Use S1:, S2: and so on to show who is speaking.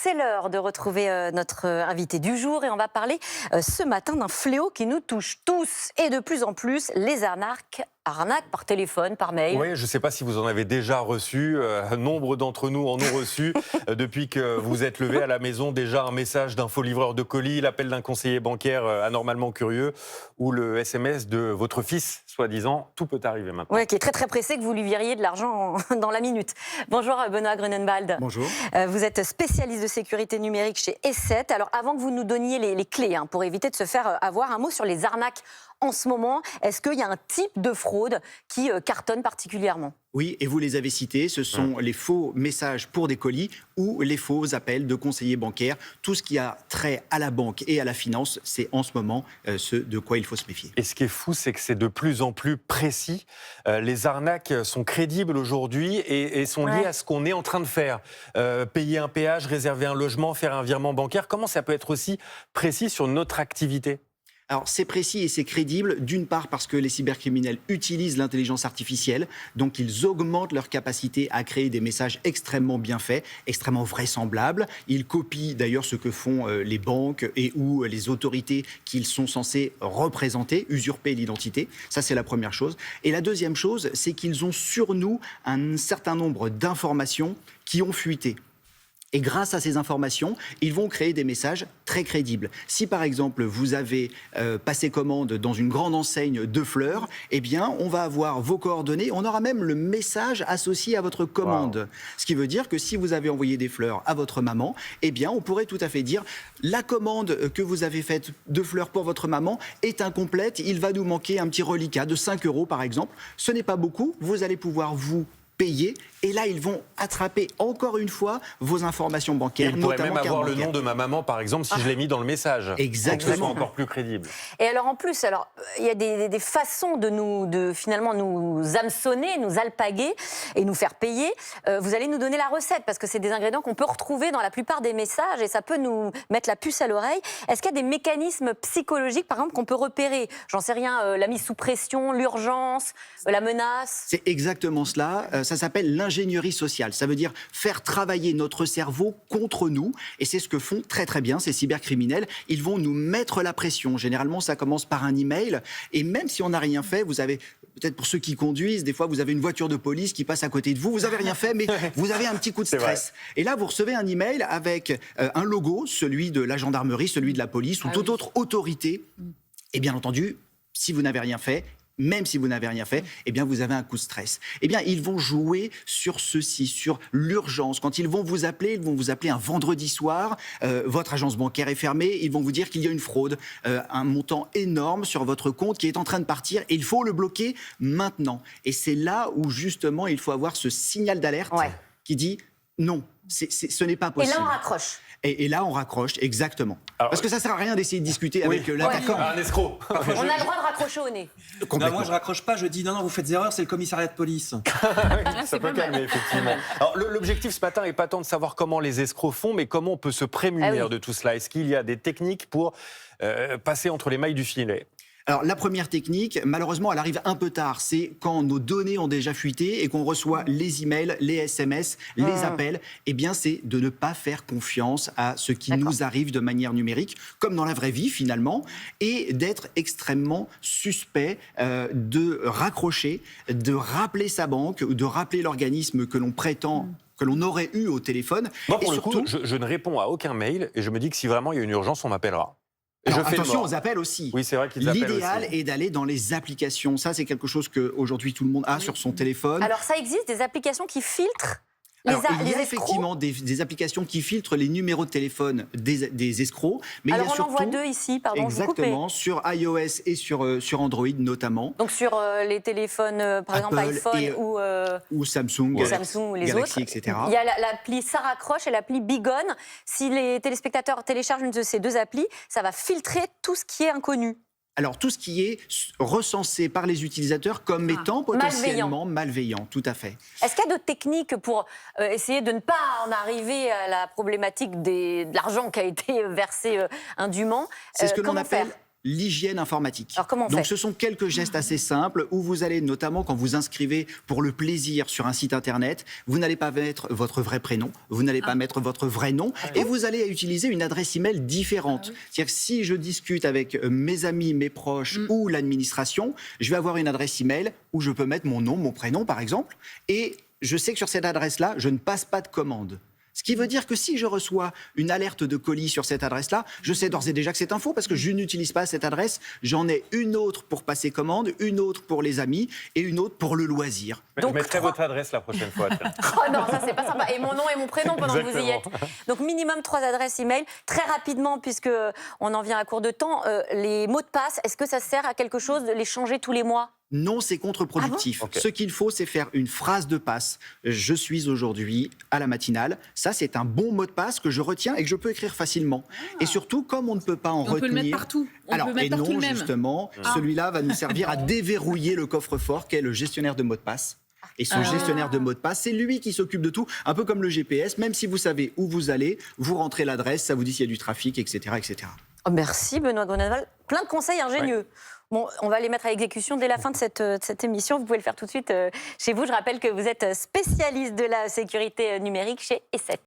S1: C'est l'heure de retrouver notre invité du jour et on va parler ce matin d'un fléau qui nous touche tous et de plus en plus, les arnaques par téléphone, par mail.
S2: Oui, je ne sais pas si vous en avez déjà reçu. Nombre d'entre nous en ont reçu depuis que vous êtes levé à la maison. Déjà un message d'un faux livreur de colis, l'appel d'un conseiller bancaire anormalement curieux ou le SMS de votre fils, soi-disant. Tout peut arriver maintenant.
S1: Oui, qui est très très pressé que vous lui viriez de l'argent dans la minute. Bonjour Benoît Grunenwald.
S3: Bonjour.
S1: Vous êtes spécialiste de sécurité numérique chez E7. Alors avant que vous nous donniez les clés pour éviter de se faire avoir, un mot sur les arnaques en ce moment. Est-ce qu'il y a un type de fraude qui cartonne particulièrement ?
S3: Oui, et vous les avez cités, ce sont les faux messages pour des colis ou les faux appels de conseillers bancaires. Tout ce qui a trait à la banque et à la finance, c'est en ce moment ce de quoi il faut se méfier.
S2: Et ce qui est fou, c'est que c'est de plus en plus précis. Les arnaques sont crédibles aujourd'hui et sont liées à ce qu'on est en train de faire. Payer un péage, réserver un logement, faire un virement bancaire. Comment ça peut être aussi précis sur notre activité ?
S3: Alors c'est précis et c'est crédible, d'une part parce que les cybercriminels utilisent l'intelligence artificielle, donc ils augmentent leur capacité à créer des messages extrêmement bien faits, extrêmement vraisemblables. Ils copient d'ailleurs ce que font les banques et ou les autorités qu'ils sont censés représenter, usurper l'identité. Ça c'est la première chose. Et la deuxième chose, c'est qu'ils ont sur nous un certain nombre d'informations qui ont fuité. Et grâce à ces informations, ils vont créer des messages très crédibles. Si par exemple vous avez passé commande dans une grande enseigne de fleurs, eh bien on va avoir vos coordonnées, on aura même le message associé à votre commande. Wow. Ce qui veut dire que si vous avez envoyé des fleurs à votre maman, eh bien on pourrait tout à fait dire la commande que vous avez faite de fleurs pour votre maman est incomplète, il va nous manquer un petit reliquat de 5 € par exemple. Ce n'est pas beaucoup, vous allez pouvoir vous payer. Et là, ils vont attraper encore une fois vos informations bancaires.
S2: Ils pourraient même avoir le nom de ma maman, par exemple, si je l'ai mis dans le message.
S3: Exactement.
S2: Pour que ce soit encore plus crédible.
S1: Et alors, en plus, il y a des façons de finalement nous hameçonner, nous alpaguer et nous faire payer. Vous allez nous donner la recette, parce que c'est des ingrédients qu'on peut retrouver dans la plupart des messages et ça peut nous mettre la puce à l'oreille. Est-ce qu'il y a des mécanismes psychologiques, par exemple, qu'on peut repérer ? J'en sais rien, la mise sous pression, l'urgence, la menace ?
S3: C'est exactement cela. Ça s'appelle l'ingénierie sociale. Ça veut dire faire travailler notre cerveau contre nous. Et c'est ce que font très très bien ces cybercriminels. Ils vont nous mettre la pression. Généralement, ça commence par un email. Et même si on n'a rien fait, vous avez, peut-être pour ceux qui conduisent, des fois vous avez une voiture de police qui passe à côté de vous. Vous n'avez rien fait, mais vous avez un petit coup de stress. Et là, vous recevez un email avec un logo, celui de la gendarmerie, celui de la police ou toute autre autorité. Et bien entendu, si vous n'avez rien fait, même si vous n'avez rien fait, eh bien vous avez un coup de stress. Eh bien, ils vont jouer sur ceci, sur l'urgence. Quand ils vont vous appeler un vendredi soir, votre agence bancaire est fermée, ils vont vous dire qu'il y a une fraude, un montant énorme sur votre compte qui est en train de partir et il faut le bloquer maintenant. Et c'est là où justement il faut avoir ce signal d'alerte qui dit non. Ce n'est pas possible.
S1: Et là, on raccroche.
S3: Et là, on raccroche, exactement. Alors, parce que ça ne sert à rien d'essayer de discuter avec l'attaquant.
S2: Un escroc.
S1: On a le droit de raccrocher au nez.
S4: Non, moi, je raccroche pas, je dis non, vous faites erreur, c'est le commissariat de police.
S2: Ça peut calmer, effectivement. Alors, l'objectif ce matin n'est pas tant de savoir comment les escrocs font, mais comment on peut se prémunir de tout cela. Est-ce qu'il y a des techniques pour passer entre les mailles du filet ?
S3: Alors, la première technique, malheureusement, elle arrive un peu tard. C'est quand nos données ont déjà fuité et qu'on reçoit les emails, les SMS, les appels. Eh bien, c'est de ne pas faire confiance à ce qui nous arrive de manière numérique, comme dans la vraie vie, finalement, et d'être extrêmement suspect, de raccrocher, de rappeler sa banque, de rappeler l'organisme que l'on prétend que l'on aurait eu au téléphone.
S2: Moi, pour le coup, je ne réponds à aucun mail et je me dis que si vraiment il y a une urgence, on m'appellera.
S3: Alors, attention aux appels aussi.
S2: Oui, c'est vrai qu'ils appellent aussi.
S3: L'idéal est d'aller dans les applications. Ça, c'est quelque chose qu'aujourd'hui tout le monde a sur son téléphone.
S1: Alors, ça existe, des applications qui filtrent
S3: il y a effectivement des applications qui filtrent les numéros de téléphone des escrocs. Mais
S1: alors,
S3: il y a surtout,
S1: on en voit deux ici, pardon,
S3: exactement, sur iOS et sur Android notamment.
S1: Donc sur les téléphones, par exemple iPhone
S3: ou Samsung,
S1: ou les
S3: Galaxy,
S1: autres.
S3: etc.
S1: Il y a l'appli Ça raccroche et l'appli Bigone. Si les téléspectateurs téléchargent une de ces deux applis, ça va filtrer tout ce qui est inconnu.
S3: Alors, tout ce qui est recensé par les utilisateurs comme étant potentiellement malveillant, tout à fait.
S1: Est-ce qu'il y a d'autres techniques pour essayer de ne pas en arriver à la problématique de l'argent qui a été versé indûment ?
S3: C'est ce que l'on appelle l'hygiène informatique.
S1: Alors, comment on
S3: Donc
S1: fait
S3: ce sont quelques gestes assez simples où vous allez notamment quand vous inscrivez pour le plaisir sur un site internet, vous n'allez pas mettre votre vrai prénom, vous n'allez pas mettre votre vrai nom et vous allez utiliser une adresse email différente. C'est-à-dire que si je discute avec mes amis, mes proches ou l'administration, je vais avoir une adresse email où je peux mettre mon nom, mon prénom par exemple, et je sais que sur cette adresse-là, je ne passe pas de commande. Ce qui veut dire que si je reçois une alerte de colis sur cette adresse-là, je sais d'ores et déjà que c'est un faux parce que je n'utilise pas cette adresse. J'en ai une autre pour passer commande, une autre pour les amis et une autre pour le loisir.
S2: Je mettrai votre adresse la prochaine fois. tiens.
S1: Oh non, ça c'est pas sympa. Et mon nom et mon prénom pendant que vous y êtes.
S2: Exactement.
S1: Donc minimum 3 adresses email. Très rapidement, puisque on en vient à court de temps, les mots de passe, est-ce que ça sert à quelque chose de les changer tous les mois?
S3: Non, c'est contre-productif.
S2: Ok.
S3: Ce qu'il faut, c'est faire une phrase de passe. Je suis aujourd'hui à la matinale. Ça, c'est un bon mot de passe que je retiens et que je peux écrire facilement. Et surtout, comme on ne peut pas en
S5: On
S3: retenir...
S5: peut le mettre partout. On
S3: Alors,
S5: peut mettre
S3: et
S5: partout
S3: non,
S5: le même.
S3: justement, celui-là va nous servir à déverrouiller le coffre-fort qu'est le gestionnaire de mots de passe. Et ce gestionnaire de mots de passe, c'est lui qui s'occupe de tout, un peu comme le GPS. Même si vous savez où vous allez, vous rentrez l'adresse, ça vous dit s'il y a du trafic, etc. etc.
S1: Oh, merci Benoît Groenewold. Plein de conseils ingénieux. Bon, on va les mettre à exécution dès la fin de cette émission. Vous pouvez le faire tout de suite chez vous. Je rappelle que vous êtes spécialiste de la sécurité numérique chez ESET.